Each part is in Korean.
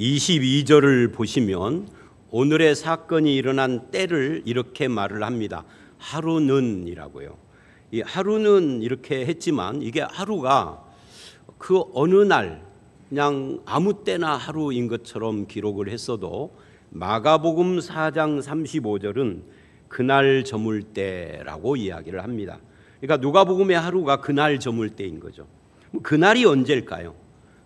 22절을 보시면 오늘의 사건이 일어난 때를 이렇게 말을 합니다. 하루는이라고요. 이 하루는 이렇게 했지만 이게 하루가 그 어느 날 그냥 아무 때나 하루인 것처럼 기록을 했어도 마가복음 4장 35절은 그날 저물 때라고 이야기를 합니다. 그러니까 누가복음의 하루가 그날 저물 때인 거죠. 그날이 언제일까요?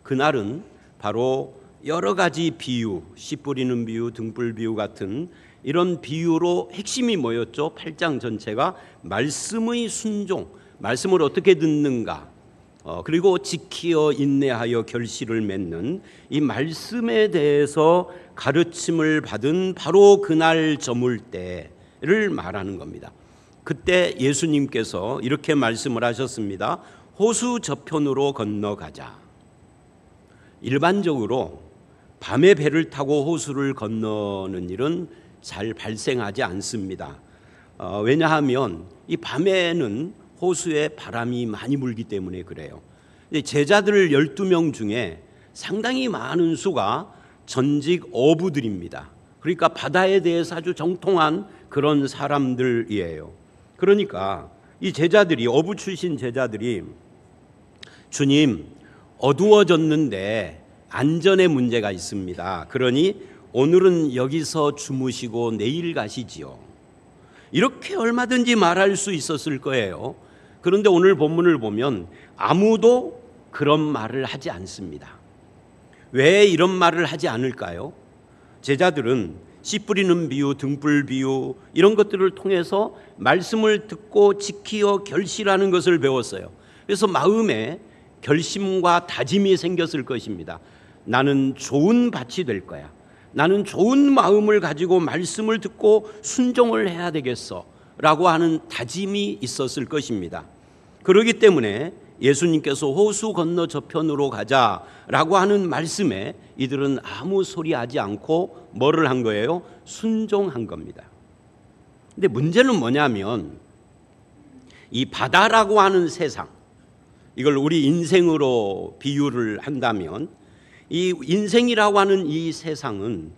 그날은 바로 여러 가지 비유, 씨 뿌리는 비유, 등불 비유 같은 이런 비유로 핵심이 뭐였죠? 8장 전체가 말씀의 순종, 말씀을 어떻게 듣는가, 그리고 지키어 인내하여 결실을 맺는 이 말씀에 대해서 가르침을 받은 바로 그날 저물 때를 말하는 겁니다. 그때 예수님께서 이렇게 말씀을 하셨습니다. 호수 저편으로 건너가자. 일반적으로 밤에 배를 타고 호수를 건너는 일은 잘 발생하지 않습니다. 왜냐하면 이 밤에는 호수에 바람이 많이 불기 때문에 그래요. 제자들 12명 중에 상당히 많은 수가 전직 어부들입니다. 그러니까 바다에 대해서 아주 정통한 그런 사람들이에요. 그러니까 이 제자들이, 어부 출신 제자들이, 주님, 어두워졌는데 안전에 문제가 있습니다. 그러니 오늘은 여기서 주무시고 내일 가시지요. 이렇게 얼마든지 말할 수 있었을 거예요. 그런데 오늘 본문을 보면 아무도 그런 말을 하지 않습니다. 왜 이런 말을 하지 않을까요? 제자들은 씨 뿌리는 비유, 등불 비유 이런 것들을 통해서 말씀을 듣고 지키어 결실하는 것을 배웠어요. 그래서 마음에 결심과 다짐이 생겼을 것입니다. 나는 좋은 밭이 될 거야. 나는 좋은 마음을 가지고 말씀을 듣고 순종을 해야 되겠어 라고 하는 다짐이 있었을 것입니다. 그렇기 때문에 예수님께서 호수 건너 저편으로 가자라고 하는 말씀에 이들은 아무 소리 하지 않고 뭐를 한 거예요? 순종한 겁니다. 근데 문제는 뭐냐면 이 바다라고 하는 세상, 이걸 우리 인생으로 비유를 한다면 이 인생이라고 하는 이 세상은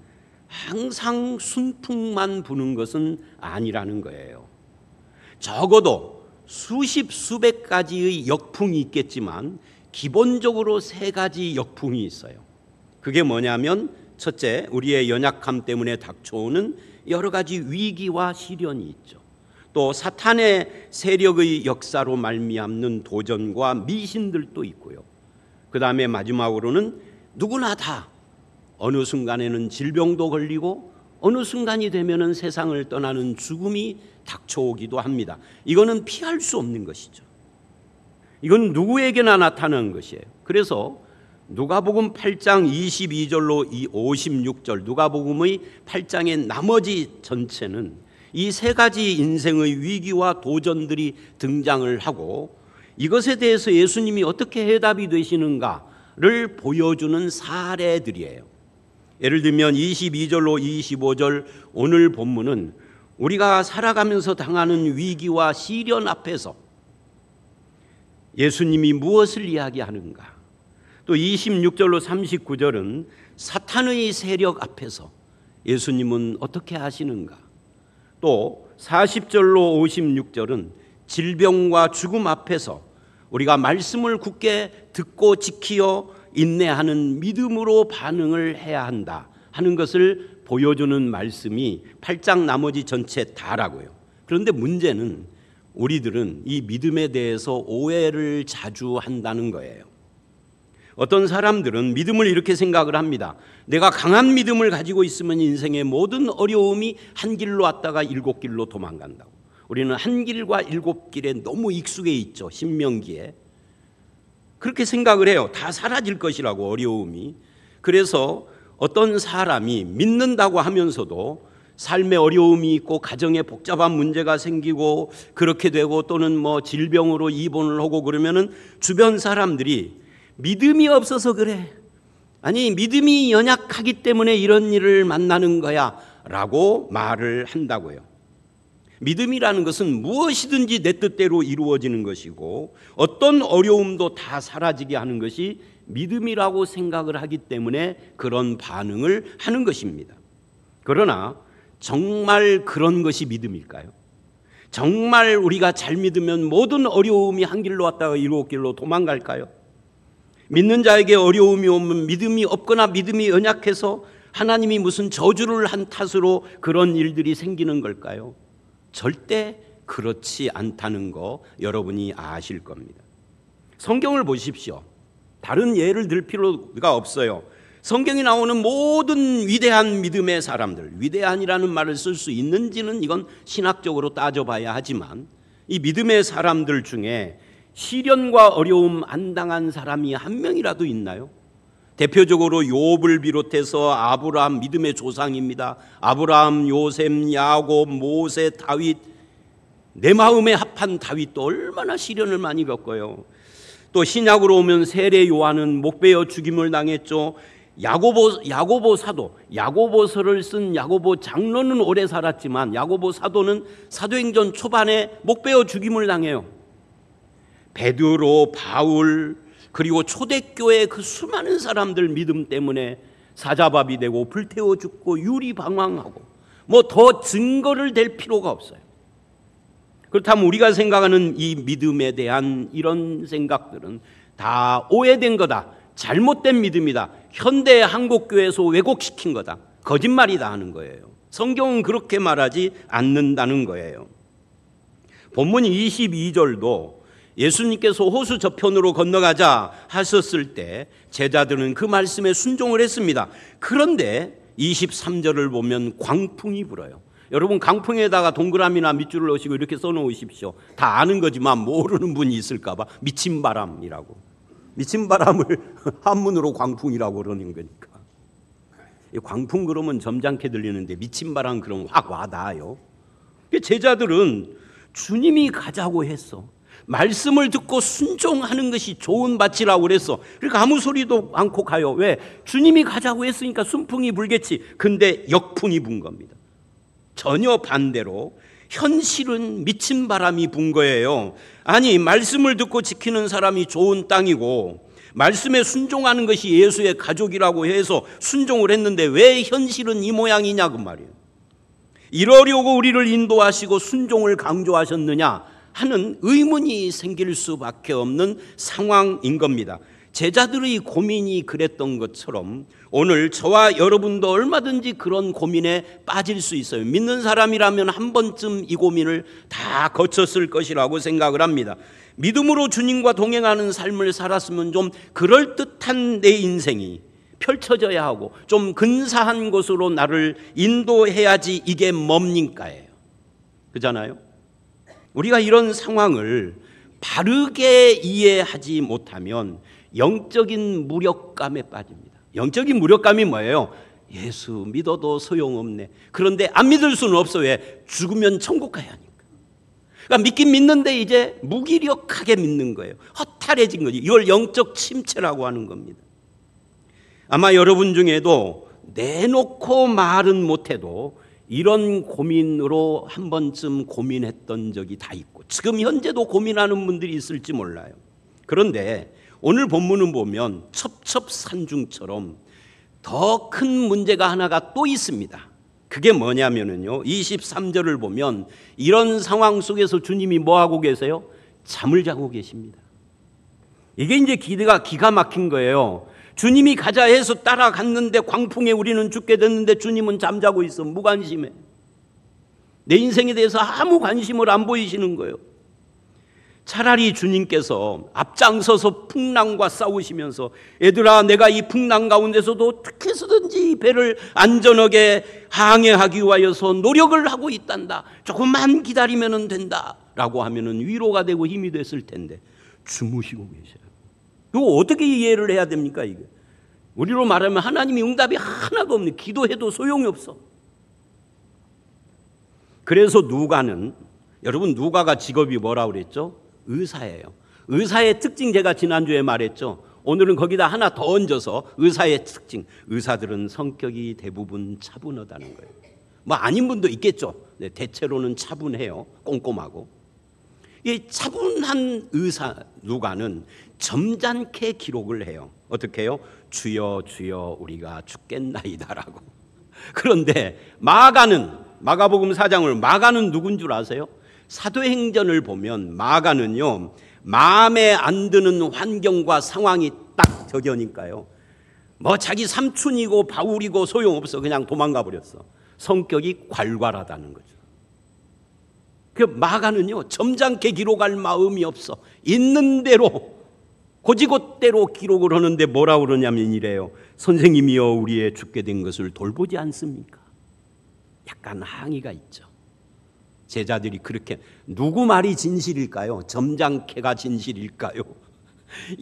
항상 순풍만 부는 것은 아니라는 거예요. 적어도 수십 수백 가지의 역풍이 있겠지만 기본적으로 세 가지 역풍이 있어요. 그게 뭐냐면 첫째, 우리의 연약함 때문에 닥쳐오는 여러 가지 위기와 시련이 있죠. 또 사탄의 세력의 역사로 말미암는 도전과 미신들도 있고요. 그 다음에 마지막으로는 누구나 다 어느 순간에는 질병도 걸리고 어느 순간이 되면은 세상을 떠나는 죽음이 닥쳐오기도 합니다. 이거는 피할 수 없는 것이죠. 이건 누구에게나 나타나는 것이에요. 그래서 누가복음 8장 22절로 56절, 누가복음의 8장의 나머지 전체는 이 세 가지 인생의 위기와 도전들이 등장을 하고 이것에 대해서 예수님이 어떻게 해답이 되시는가를 보여주는 사례들이에요. 예를 들면 22절로 25절 오늘 본문은 우리가 살아가면서 당하는 위기와 시련 앞에서 예수님이 무엇을 이야기하는가, 또 26절로 39절은 사탄의 세력 앞에서 예수님은 어떻게 하시는가, 또 40절로 56절은 질병과 죽음 앞에서 우리가 말씀을 굳게 듣고 지키어 인내하는 믿음으로 반응을 해야 한다 하는 것을 보여주는 말씀이 8장 나머지 전체 다라고요. 그런데 문제는 우리들은 이 믿음에 대해서 오해를 자주 한다는 거예요. 어떤 사람들은 믿음을 이렇게 생각을 합니다. 내가 강한 믿음을 가지고 있으면 인생의 모든 어려움이 한 길로 왔다가 7길로 도망간다고. 우리는 한 길과 7길에 너무 익숙해 있죠. 신명기에. 그렇게 생각을 해요. 다 사라질 것이라고, 어려움이. 그래서 어떤 사람이 믿는다고 하면서도 삶에 어려움이 있고 가정에 복잡한 문제가 생기고 그렇게 되고 또는 뭐 질병으로 입원을 하고 그러면은 주변 사람들이 믿음이 없어서 그래, 아니 믿음이 연약하기 때문에 이런 일을 만나는 거야 라고 말을 한다고요. 믿음이라는 것은 무엇이든지 내 뜻대로 이루어지는 것이고 어떤 어려움도 다 사라지게 하는 것이 믿음이라고 생각을 하기 때문에 그런 반응을 하는 것입니다. 그러나 정말 그런 것이 믿음일까요? 정말 우리가 잘 믿으면 모든 어려움이 한 길로 왔다가 일곱 길로 도망갈까요? 믿는 자에게 어려움이 오면 믿음이 없거나 믿음이 연약해서 하나님이 무슨 저주를 한 탓으로 그런 일들이 생기는 걸까요? 절대 그렇지 않다는 거 여러분이 아실 겁니다. 성경을 보십시오. 다른 예를 들 필요가 없어요. 성경에 나오는 모든 위대한 믿음의 사람들, 위대한이라는 말을 쓸 수 있는지는 이건 신학적으로 따져봐야 하지만 이 믿음의 사람들 중에 시련과 어려움 안 당한 사람이 한 명이라도 있나요? 대표적으로 욥을 비롯해서 아브라함, 믿음의 조상입니다. 아브라함, 요셉, 야곱, 모세, 다윗, 내 마음에 합한 다윗도 얼마나 시련을 많이 겪어요. 또 신약으로 오면 세례 요한은 목베어 죽임을 당했죠. 야고보 사도, 야고보서를 쓴 야고보 장로는 오래 살았지만 야고보 사도는 사도행전 초반에 목베어 죽임을 당해요. 베드로, 바울, 그리고 초대교회 그 수많은 사람들 믿음 때문에 사자밥이 되고 불태워 죽고 유리방황하고 뭐 더 증거를 댈 필요가 없어요. 그렇다면 우리가 생각하는 이 믿음에 대한 이런 생각들은 다 오해된 거다. 잘못된 믿음이다. 현대 한국교회에서 왜곡시킨 거다. 거짓말이다 하는 거예요. 성경은 그렇게 말하지 않는다는 거예요. 본문 22절도 예수님께서 호수 저편으로 건너가자 하셨을 때 제자들은 그 말씀에 순종을 했습니다. 그런데 23절을 보면 광풍이 불어요. 여러분 강풍에다가 동그라미나 밑줄을 넣으시고 이렇게 써놓으십시오. 다 아는 거지만 모르는 분이 있을까 봐 미친 바람이라고. 미친 바람을 한문으로 광풍이라고 그러는 거니까. 광풍 그러면 점잖게 들리는데 미친 바람 그러면 확 와닿아요. 제자들은 주님이 가자고 했어. 말씀을 듣고 순종하는 것이 좋은 밭이라고 그랬어. 그러니까 아무 소리도 않고 가요. 왜? 주님이 가자고 했으니까 순풍이 불겠지. 근데 역풍이 분 겁니다. 전혀 반대로 현실은 미친 바람이 분 거예요. 아니, 말씀을 듣고 지키는 사람이 좋은 땅이고 말씀에 순종하는 것이 예수의 가족이라고 해서 순종을 했는데 왜 현실은 이 모양이냐 그 말이에요. 이러려고 우리를 인도하시고 순종을 강조하셨느냐 하는 의문이 생길 수밖에 없는 상황인 겁니다. 제자들의 고민이 그랬던 것처럼 오늘 저와 여러분도 얼마든지 그런 고민에 빠질 수 있어요. 믿는 사람이라면 한 번쯤 이 고민을 다 거쳤을 것이라고 생각을 합니다. 믿음으로 주님과 동행하는 삶을 살았으면 좀 그럴듯한 내 인생이 펼쳐져야 하고 좀 근사한 곳으로 나를 인도해야지 이게 뭡니까예요. 그잖아요. 우리가 이런 상황을 바르게 이해하지 못하면 영적인 무력감에 빠집니다. 영적인 무력감이 뭐예요? 예수 믿어도 소용없네. 그런데 안 믿을 수는 없어. 왜? 죽으면 천국 가야 하니까. 그러니까 믿긴 믿는데 이제 무기력하게 믿는 거예요. 허탈해진 거지. 이걸 영적 침체라고 하는 겁니다. 아마 여러분 중에도 내놓고 말은 못해도 이런 고민으로 한 번쯤 고민했던 적이 다 있고 지금 현재도 고민하는 분들이 있을지 몰라요. 그런데 오늘 본문은 보면 첩첩산중처럼 더 큰 문제가 하나가 또 있습니다. 그게 뭐냐면요, 23절을 보면 이런 상황 속에서 주님이 뭐하고 계세요? 잠을 자고 계십니다. 이게 이제 기가 막힌 거예요. 주님이 가자 해서 따라갔는데 광풍에 우리는 죽게 됐는데 주님은 잠자고 있어. 무관심해. 내 인생에 대해서 아무 관심을 안 보이시는 거예요. 차라리 주님께서 앞장서서 풍랑과 싸우시면서 얘들아 내가 이 풍랑 가운데서도 어떻게 해서든지 배를 안전하게 항해하기 위하여서 노력을 하고 있단다. 조금만 기다리면 된다 라고 하면 위로가 되고 힘이 됐을 텐데 주무시고 계셔요. 이거 어떻게 이해를 해야 됩니까? 이게 우리로 말하면 하나님이 응답이 하나도 없네. 기도해도 소용이 없어. 그래서 누가는, 여러분 누가가 직업이 뭐라고 그랬죠? 의사예요. 의사의 특징 제가 지난주에 말했죠. 오늘은 거기다 하나 더 얹어서 의사의 특징. 의사들은 성격이 대부분 차분하다는 거예요. 뭐 아닌 분도 있겠죠. 네, 대체로는 차분해요. 꼼꼼하고. 이 차분한 의사 누가는 점잖게 기록을 해요. 어떻게 해요? 주여 주여 우리가 죽겠나이다라고. 그런데 마가복음 4장을 마가는 누군 줄 아세요? 사도행전을 보면 마가는요, 마음에 안 드는 환경과 상황이 딱 저겨니까요, 뭐 자기 삼촌이고 바울이고 소용없어, 그냥 도망가 버렸어. 성격이 괄괄하다는 거죠. 그 마가는요, 점잖게 기록할 마음이 없어. 있는 대로 고지곳대로 기록을 하는데 뭐라 그러냐면 이래요. 선생님이여 우리의 죽게 된 것을 돌보지 않습니까? 약간 항의가 있죠. 제자들이 그렇게, 누구 말이 진실일까요? 점잖게가 진실일까요?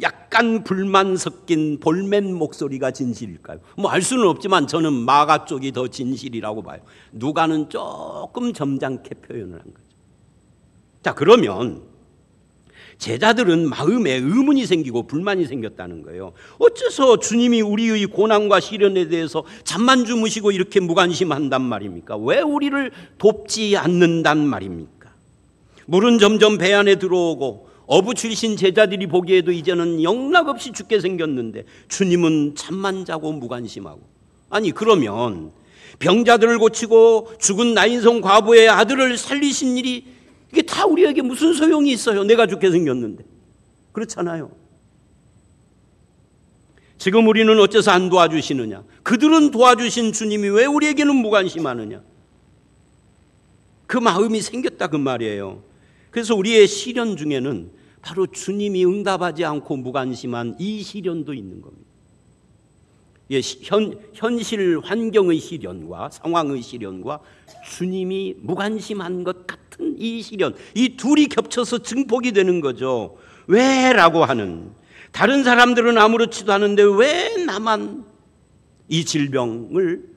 약간 불만 섞인 볼멘 목소리가 진실일까요? 뭐 알 수는 없지만 저는 마가 쪽이 더 진실이라고 봐요. 누가는 조금 점잖게 표현을 한 거죠. 자, 그러면 제자들은 마음에 의문이 생기고 불만이 생겼다는 거예요. 어째서 주님이 우리의 고난과 시련에 대해서 잠만 주무시고 이렇게 무관심한단 말입니까? 왜 우리를 돕지 않는단 말입니까? 물은 점점 배 안에 들어오고 어부 출신 제자들이 보기에도 이제는 영락없이 죽게 생겼는데 주님은 잠만 자고 무관심하고. 아니, 그러면 병자들을 고치고 죽은 나인성 과부의 아들을 살리신 일이 이게 다 우리에게 무슨 소용이 있어요? 내가 죽게 생겼는데. 그렇잖아요. 지금 우리는 어째서 안 도와주시느냐? 그들은 도와주신 주님이 왜 우리에게는 무관심하느냐? 그 마음이 생겼다 그 말이에요. 그래서 우리의 시련 중에는 바로 주님이 응답하지 않고 무관심한 이 시련도 있는 겁니다. 현실 환경의 시련과 상황의 시련과 주님이 무관심한 것 같은 이 시련, 이 둘이 겹쳐서 증폭이 되는 거죠. 왜라고 하는, 다른 사람들은 아무렇지도 않은데 왜 나만 이 질병을,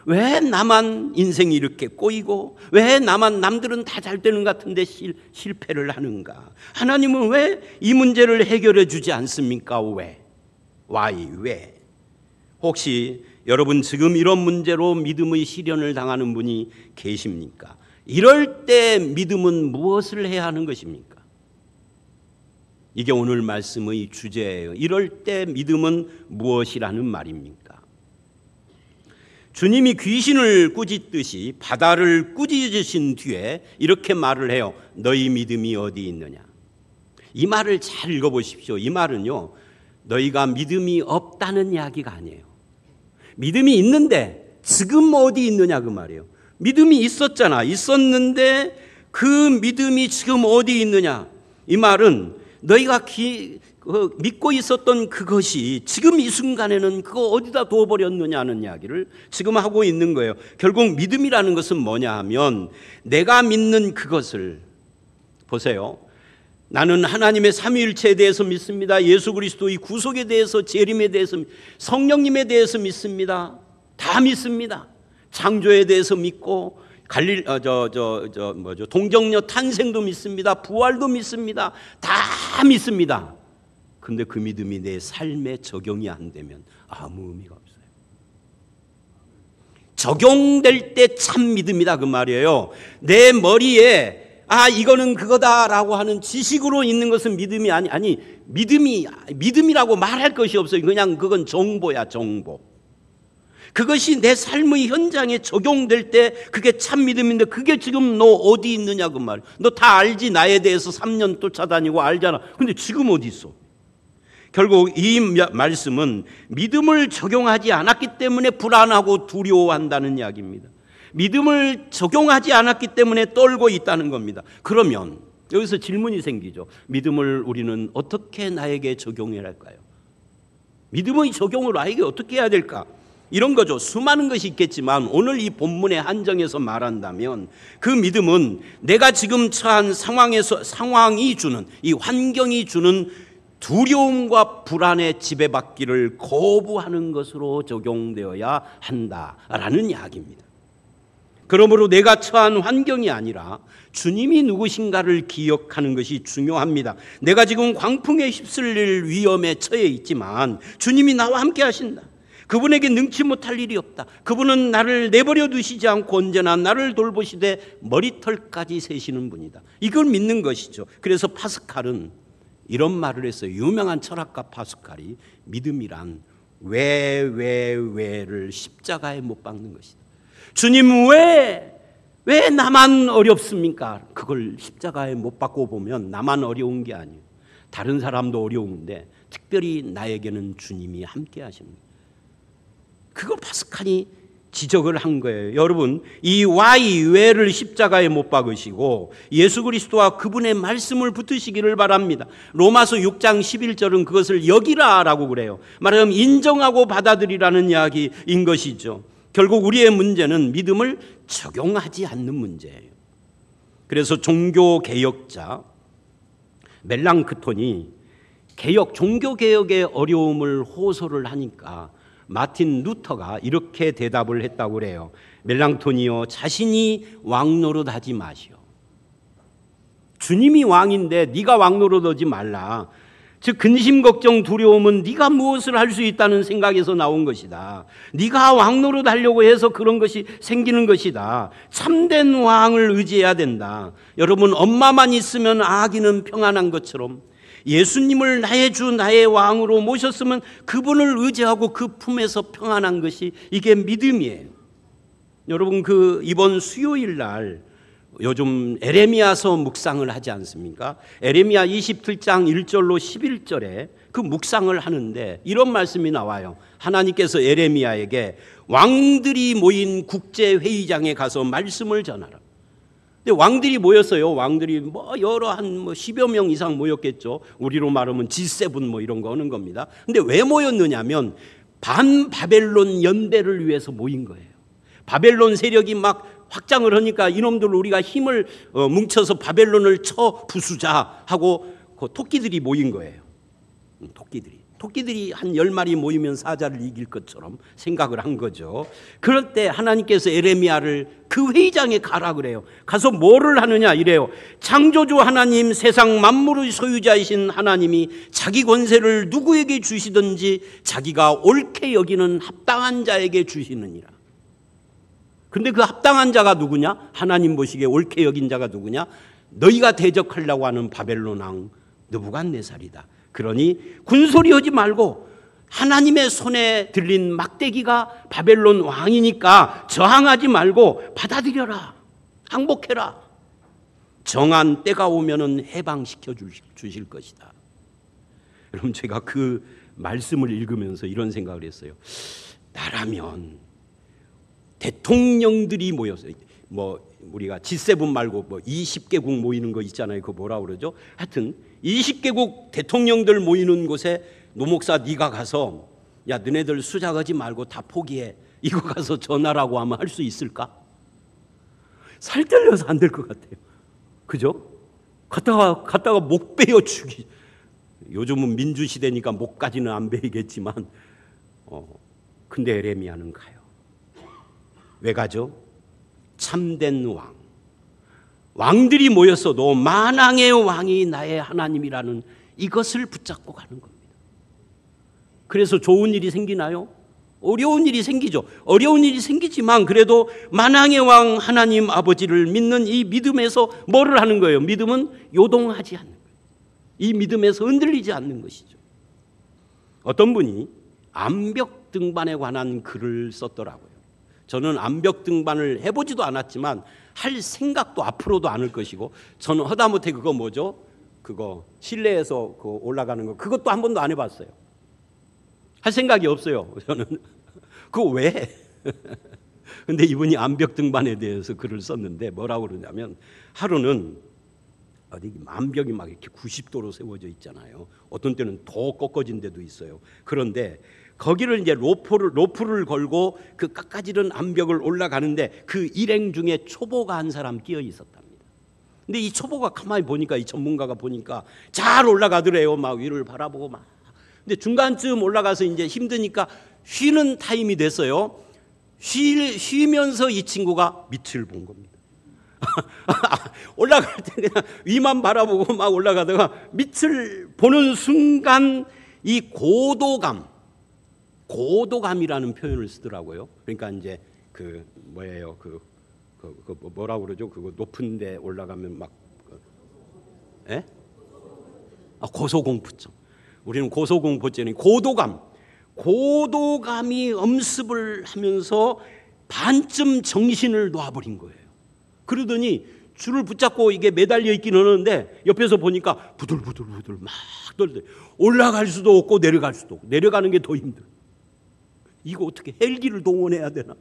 왜 나만 인생이 이렇게 꼬이고, 왜 나만, 남들은 다 잘 되는 것 같은데 실패를 하는가? 하나님은 왜 이 문제를 해결해 주지 않습니까? 왜? 왜? 혹시 여러분 지금 이런 문제로 믿음의 시련을 당하는 분이 계십니까? 이럴 때 믿음은 무엇을 해야 하는 것입니까? 이게 오늘 말씀의 주제예요. 이럴 때 믿음은 무엇이라는 말입니까? 주님이 귀신을 꾸짖듯이 바다를 꾸짖으신 뒤에 이렇게 말을 해요. 너희 믿음이 어디 있느냐? 이 말을 잘 읽어보십시오. 이 말은요, 너희가 믿음이 없다는 이야기가 아니에요. 믿음이 있는데 지금 어디 있느냐 그 말이에요. 믿음이 있었는데 그 믿음이 지금 어디 있느냐? 이 말은 너희가 믿고 있었던 그것이 지금 이 순간에는 그거 어디다 둬버렸느냐는 이야기를 지금 하고 있는 거예요. 결국 믿음이라는 것은 뭐냐 하면, 내가 믿는 그것을 보세요. 나는 하나님의 삼위일체에 대해서 믿습니다. 예수 그리스도의 구속에 대해서, 재림에 대해서, 성령님에 대해서 믿습니다. 다 믿습니다. 창조에 대해서 믿고, 동정녀 탄생도 믿습니다. 부활도 믿습니다. 다 믿습니다. 근데 그 믿음이 내 삶에 적용이 안 되면 아무 의미가 없어요. 적용될 때 참 믿음이다 그 말이에요. 내 머리에 이거는 그거다라고 하는 지식으로 있는 것은 믿음이 아니 믿음이라고 말할 것이 없어요. 그냥 그건 정보야, 정보. 그것이 내 삶의 현장에 적용될 때 그게 참 믿음인데, 그게 지금 너 어디 있느냐 그 말. 너 다 알지, 나에 대해서 3년 쫓아다니고 알잖아. 근데 지금 어디 있어? 결국 이 말씀은 믿음을 적용하지 않았기 때문에 불안하고 두려워한다는 이야기입니다. 믿음을 적용하지 않았기 때문에 떨고 있다는 겁니다. 그러면 여기서 질문이 생기죠. 믿음을 우리는 어떻게 나에게 적용해야 할까요? 믿음의 적용을 나에게 어떻게 해야 될까? 이런 거죠. 수많은 것이 있겠지만 오늘 이 본문에 한정해서 말한다면, 그 믿음은 내가 지금 처한 상황이 주는, 이 환경이 주는 두려움과 불안에 지배받기를 거부하는 것으로 적용되어야 한다라는 이야기입니다. 그러므로 내가 처한 환경이 아니라 주님이 누구신가를 기억하는 것이 중요합니다. 내가 지금 광풍에 휩쓸릴 위험에 처해 있지만 주님이 나와 함께 하신다. 그분에게 능치 못할 일이 없다. 그분은 나를 내버려 두시지 않고 언제나 나를 돌보시되 머리털까지 세시는 분이다. 이걸 믿는 것이죠. 그래서 파스칼은 이런 말을 했어요. 유명한 철학가 파스칼이 믿음이란 왜를 십자가에 못 박는 것이다. 주님 왜 나만 어렵습니까? 그걸 십자가에 못 박고 보면 나만 어려운 게 아니에요. 다른 사람도 어려운데 특별히 나에게는 주님이 함께 하시는 거예요. 그걸 파스칼이 지적을 한 거예요. 여러분, 이 왜를 십자가에 못 박으시고 예수 그리스도와 그분의 말씀을 붙으시기를 바랍니다. 로마서 6장 11절은 그것을 여기라라고 그래요. 말하자면 인정하고 받아들이라는 이야기인 것이죠. 결국 우리의 문제는 믿음을 적용하지 않는 문제예요. 그래서 종교개혁자 멜랑크톤이 종교개혁의 어려움을 호소를 하니까 마틴 루터가 이렇게 대답을 했다고 그래요. 멜랑톤이요, 자신이 왕노릇하지 마시오. 주님이 왕인데 네가 왕노릇하지 말라. 즉 근심 걱정 두려움은 네가 무엇을 할 수 있다는 생각에서 나온 것이다. 네가 왕노릇하려고 해서 그런 것이 생기는 것이다. 참된 왕을 의지해야 된다. 여러분, 엄마만 있으면 아기는 평안한 것처럼 예수님을 나의 주 나의 왕으로 모셨으면 그분을 의지하고 그 품에서 평안한 것이 이게 믿음이에요. 여러분, 이번 수요일 날 요즘 에레미야서 묵상을 하지 않습니까? 에레미야 27장 1절로 11절에 그 묵상을 하는데 이런 말씀이 나와요. 하나님께서 에레미야에게 왕들이 모인 국제회의장에 가서 말씀을 전하라. 근데 왕들이 모였어요. 왕들이 여러 한 10여 명 이상 모였겠죠. 우리로 말하면 G7 이런 거 하는 겁니다. 근데 왜 모였느냐면 반바벨론 연대를 위해서 모인 거예요. 바벨론 세력이 막 확장을 하니까 이놈들 우리가 힘을 뭉쳐서 바벨론을 쳐 부수자 하고 그 토끼들이 모인 거예요. 토끼들이 한 10마리 모이면 사자를 이길 것처럼 생각을 한 거죠. 그럴 때 하나님께서 에레미야를 그 회의장에 가라 그래요. 가서 뭐를 하느냐 이래요. 창조주 하나님, 세상 만물의 소유자이신 하나님이 자기 권세를 누구에게 주시든지 자기가 옳게 여기는 합당한 자에게 주시느니라. 근데 그 합당한 자가 누구냐? 하나님 보시기에 옳게 여긴 자가 누구냐? 너희가 대적하려고 하는 바벨론 왕 느부갓네살이다. 그러니 군소리하지 말고 하나님의 손에 들린 막대기가 바벨론 왕이니까 저항하지 말고 받아들여라. 항복해라. 정한 때가 오면은 해방시켜 주실 것이다. 여러분, 제가 그 말씀을 읽으면서 이런 생각을 했어요. 나라면 대통령들이 모였어요. 우리가 G7 말고 20개국 모이는 거 있잖아요. 그거 뭐라 그러죠? 하여튼 20개국 대통령들 모이는 곳에 노목사 네가 가서 야 너네들 수작하지 말고 다 포기해. 이거 가서 전하라고 하면 할 수 있을까? 살 떨려서 안 될 것 같아요. 그죠? 갔다가 목 베어 죽이. 요즘은 민주시대니까 목까지는 안 베이겠지만 근데 에레미야는 가요. 왜 가죠? 참된 왕들이 모였어도 만왕의 왕이 나의 하나님이라는 이것을 붙잡고 가는 겁니다. 그래서 좋은 일이 생기나요? 어려운 일이 생기죠. 어려운 일이 생기지만 그래도 만왕의 왕 하나님 아버지를 믿는 이 믿음에서 뭐를 하는 거예요? 믿음은 요동하지 않는 거예요. 이 믿음에서 흔들리지 않는 것이죠. 어떤 분이 암벽 등반에 관한 글을 썼더라고요. 저는 암벽 등반을 해보지도 않았지만 할 생각도 앞으로도 안 할 것이고 저는 허다못해 그거 뭐죠? 그거 실내에서 올라가는 거 그것도 한 번도 안 해봤어요. 할 생각이 없어요. 저는 그거 왜? 근데 이분이 암벽 등반에 대해서 글을 썼는데 뭐라고 그러냐면 하루는 어디 암벽이 막 이렇게 90도로 세워져 있잖아요. 어떤 때는 더 꺾어진 데도 있어요. 그런데 거기를 이제 로프를 걸고 그 깎아지른 암벽을 올라가는데 그 일행 중에 초보가 한 사람 끼어 있었답니다. 근데 이 초보가 가만히 보니까 이 전문가가 보니까 잘 올라가더래요. 막 위를 바라보고 막. 근데 중간쯤 올라가서 이제 힘드니까 쉬는 타임이 됐어요. 쉬면서 이 친구가 밑을 본 겁니다. 올라갈 때 그냥 위만 바라보고 막 올라가다가 밑을 보는 순간 이 고도감, 고도감이라는 표현을 쓰더라고요. 그러니까 이제 그 뭐예요? 뭐라고 그러죠? 그거 높은데 올라가면 막 예? 고소공포증. 우리는 고소공포증이 고도감이 엄습을 하면서 반쯤 정신을 놔버린 거예요. 그러더니 줄을 붙잡고 이게 매달려 있기는 하는데 옆에서 보니까 부들부들 막 떨대. 올라갈 수도 없고 내려갈 수도 없고, 내려가는 게 더 힘들어. 이거 어떻게 헬기를 동원해야 되나?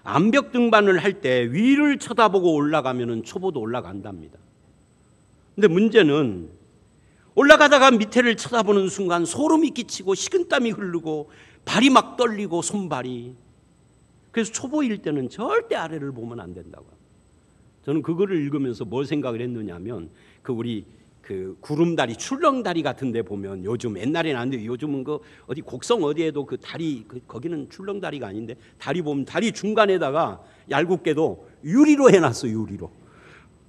암벽 등반을 할 때 위를 쳐다보고 올라가면은 초보도 올라간답니다. 근데 문제는 올라가다가 밑에를 쳐다보는 순간 소름이 끼치고 식은땀이 흐르고 발이 막 떨리고 손발이. 그래서 초보일 때는 절대 아래를 보면 안 된다고. 저는 그거를 읽으면서 뭘 생각을 했느냐면 우리 구름다리, 출렁다리 같은 데 보면 요즘, 옛날에는 안 돼요. 요즘은 어디 곡성 어디에도 다리, 거기는 출렁다리가 아닌데 다리 보면 다리 중간에다가 얄궂게도 유리로 해놨어, 유리로.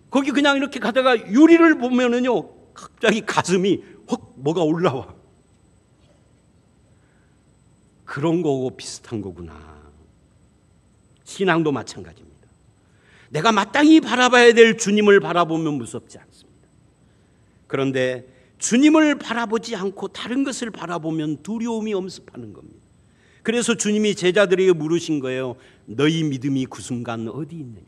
거기 그냥 이렇게 가다가 유리를 보면은요, 갑자기 가슴이 헉 뭐가 올라와. 그런 거고 비슷한 거구나. 신앙도 마찬가지입니다. 내가 마땅히 바라봐야 될 주님을 바라보면 무섭지 않습니다. 그런데 주님을 바라보지 않고 다른 것을 바라보면 두려움이 엄습하는 겁니다. 그래서 주님이 제자들에게 물으신 거예요. 너희 믿음이 그 순간 어디 있느냐?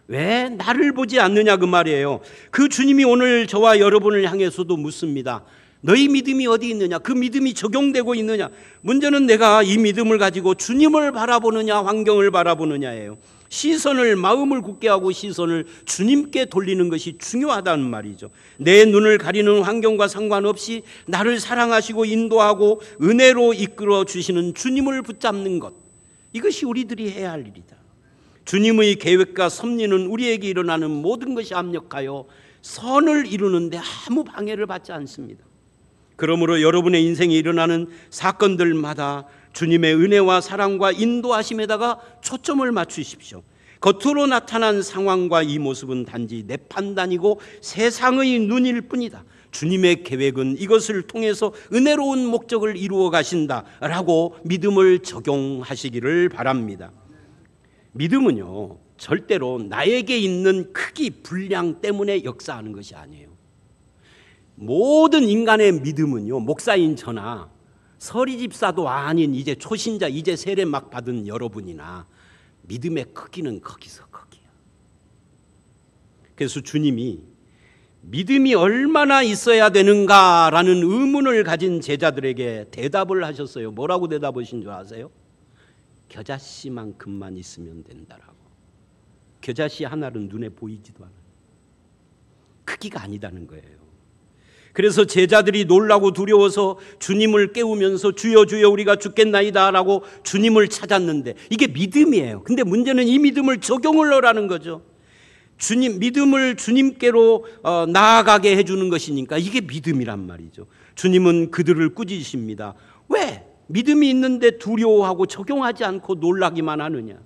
왜 나를 보지 않느냐 그 말이에요. 그 주님이 오늘 저와 여러분을 향해서도 묻습니다. 너희 믿음이 어디 있느냐? 그 믿음이 적용되고 있느냐? 문제는 내가 이 믿음을 가지고 주님을 바라보느냐 환경을 바라보느냐예요. 시선을, 마음을 굳게 하고 시선을 주님께 돌리는 것이 중요하다는 말이죠. 내 눈을 가리는 환경과 상관없이 나를 사랑하시고 인도하고 은혜로 이끌어 주시는 주님을 붙잡는 것, 이것이 우리들이 해야 할 일이다. 주님의 계획과 섭리는 우리에게 일어나는 모든 것이 합력하여 선을 이루는데 아무 방해를 받지 않습니다. 그러므로 여러분의 인생에 일어나는 사건들마다 주님의 은혜와 사랑과 인도하심에다가 초점을 맞추십시오. 겉으로 나타난 상황과 이 모습은 단지 내 판단이고 세상의 눈일 뿐이다. 주님의 계획은 이것을 통해서 은혜로운 목적을 이루어 가신다라고 믿음을 적용하시기를 바랍니다. 믿음은요, 절대로 나에게 있는 크기, 분량 때문에 역사하는 것이 아니에요. 모든 인간의 믿음은요, 목사인 저나 서리 집사도 아닌 이제 초신자, 이제 세례 막 받은 여러분이나 믿음의 크기는 거기서 거기야. 그래서 주님이 믿음이 얼마나 있어야 되는가라는 의문을 가진 제자들에게 대답을 하셨어요. 뭐라고 대답하신 줄 아세요? 겨자씨만큼만 있으면 된다라고. 겨자씨 하나는 눈에 보이지도 않아요. 크기가 아니다는 거예요. 그래서 제자들이 놀라고 두려워서 주님을 깨우면서 주여 주여 우리가 죽겠나이다 라고 주님을 찾았는데 이게 믿음이에요. 근데 문제는 이 믿음을 적용을 하라는 거죠. 믿음을 주님께로 나아가게 해주는 것이니까 이게 믿음이란 말이죠. 주님은 그들을 꾸짖으십니다. 왜? 믿음이 있는데 두려워하고 적용하지 않고 놀라기만 하느냐.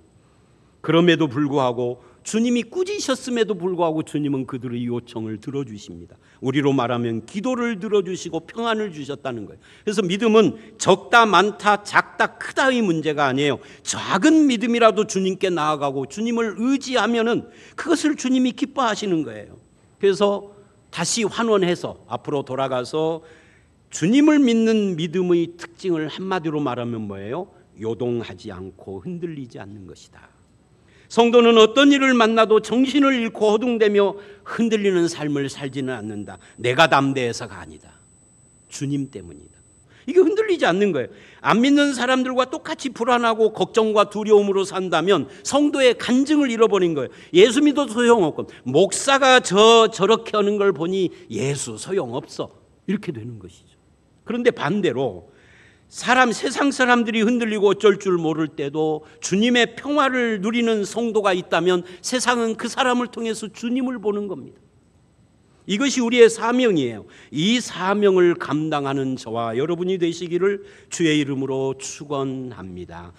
그럼에도 불구하고 주님이 꾸짖으셨음에도 불구하고 주님은 그들의 요청을 들어주십니다. 우리로 말하면 기도를 들어주시고 평안을 주셨다는 거예요. 그래서 믿음은 적다 많다 작다 크다의 문제가 아니에요. 작은 믿음이라도 주님께 나아가고 주님을 의지하면은 그것을 주님이 기뻐하시는 거예요. 그래서 다시 환원해서 앞으로 돌아가서 주님을 믿는 믿음의 특징을 한마디로 말하면 뭐예요? 요동하지 않고 흔들리지 않는 것이다. 성도는 어떤 일을 만나도 정신을 잃고 허둥대며 흔들리는 삶을 살지는 않는다. 내가 담대해서가 아니다. 주님 때문이다. 이게 흔들리지 않는 거예요. 안 믿는 사람들과 똑같이 불안하고 걱정과 두려움으로 산다면 성도의 간증을 잃어버린 거예요. 예수 믿어도 소용없고 목사가 저렇게 하는 걸 보니 예수 소용없어. 이렇게 되는 것이죠. 그런데 반대로 세상 사람들이 흔들리고 어쩔 줄 모를 때도 주님의 평화를 누리는 성도가 있다면 세상은 그 사람을 통해서 주님을 보는 겁니다. 이것이 우리의 사명이에요. 이 사명을 감당하는 저와 여러분이 되시기를 주의 이름으로 축원합니다.